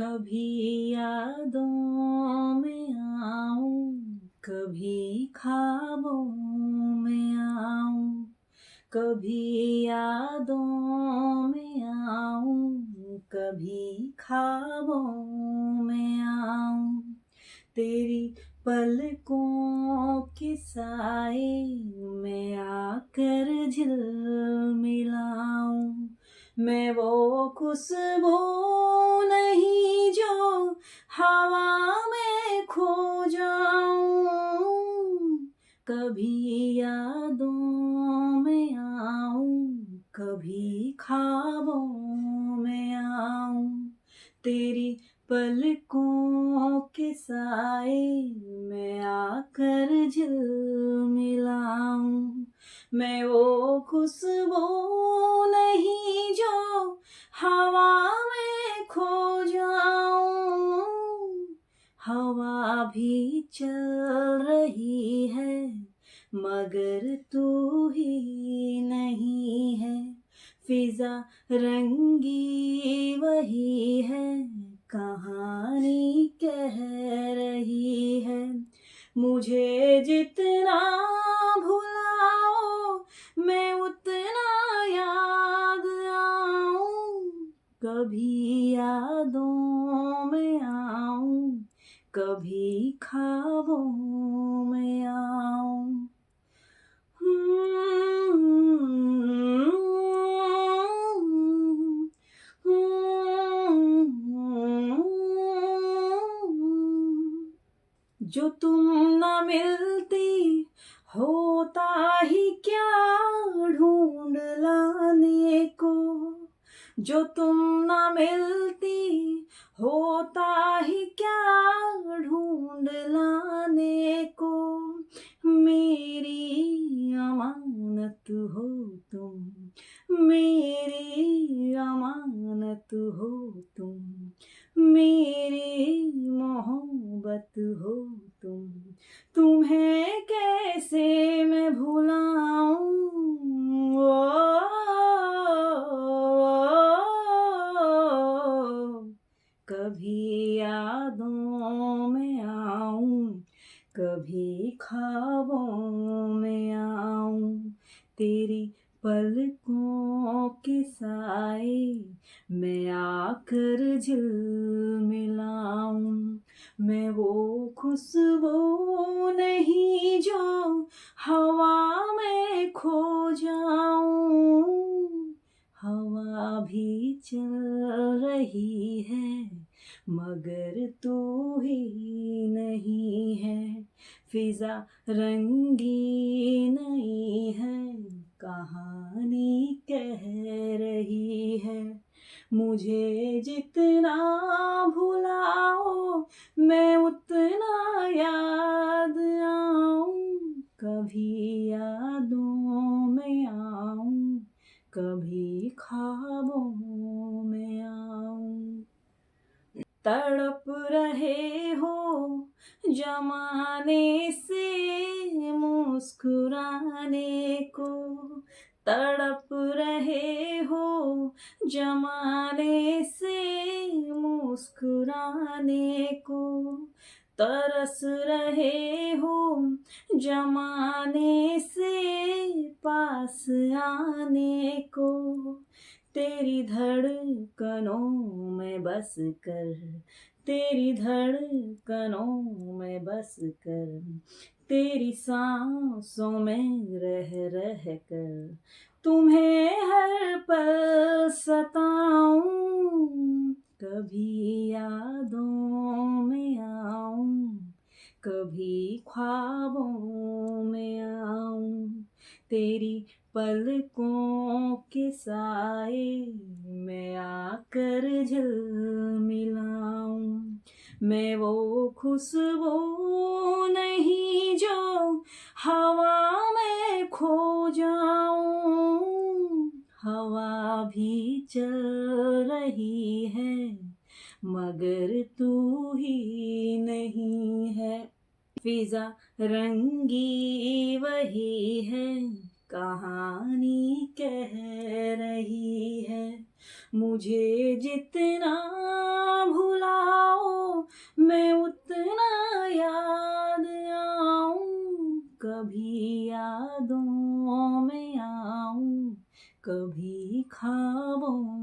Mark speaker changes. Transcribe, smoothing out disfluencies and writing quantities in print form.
Speaker 1: कभी यादों में आऊं, कभी ख्वाबों में आऊं, कभी यादों में आऊं, कभी ख्वाबों में आऊं। तेरी पलकों के साए में आकर झिलमिलाऊं। मैं वो खुशबू नहीं जो हवा में खो जाऊं। कभी यादों में आऊं, कभी ख्वाबों में आऊं। तेरी पलकों के साए में आकर झिलमिलाऊं। मैं वो खुशबू नहीं जो हवा में खो जाऊं। हवा भी चल रही है मगर तू ही नहीं है। फिजा रंगी वही है, कहानी कह रही है। मुझे जितना भुलाओ मैं उतना याद आऊं। कभी यादों में आऊं, कभी ख्वाबों में आऊं। जो तुम न मिलती होता ही क्या ढूंढ लाने को। जो तुम न मिलती होता ही क्या ढूंढ लाने को। मेरी अमानत हो तुम, मेरी अमानत हो तुम, मेरी मोहब्बत हो तुम। तुम्हें कैसे मैं भुलाऊं। कभी यादों में आऊं, कभी ख्वाबों में आऊं। तेरी पलकों के साए मैं आकर झिलमिलाऊं। मैं वो खुशबू नहीं जो हवा में खो जाऊं। हवा भी चल रही है मगर तू ही नहीं है। फिजा रंगी नहीं है, कहानी कह रही है। मुझे जितना भुलाओ मैं उतना याद आऊं। कभी यादों में आऊं, कभी ख्वाबों में आऊं। तड़प रहे हो जमाने से मुस्कुराने को। तड़प रहे हो जमाने से मुस्कुराने को। तरस रहे हो जमाने से पास आने को। तेरी धड़कनों में बस कर, तेरी धड़कनों में बस कर, तेरी सांसों में रह रह कर तुम्हें हर पल सताऊं। कभी यादों में आऊं, कभी ख्वाबों में आऊं। तेरी पलकों के साए मैं आकर झिलमिलाऊं। मैं वो खुशबू नहीं जो हवा में खो जाऊं। हवा भी चल रही है मगर तू ही नहीं है। फिजा रंगी वही है, कहानी कह रही है। मुझे जितना भुला कभी ख्वाबों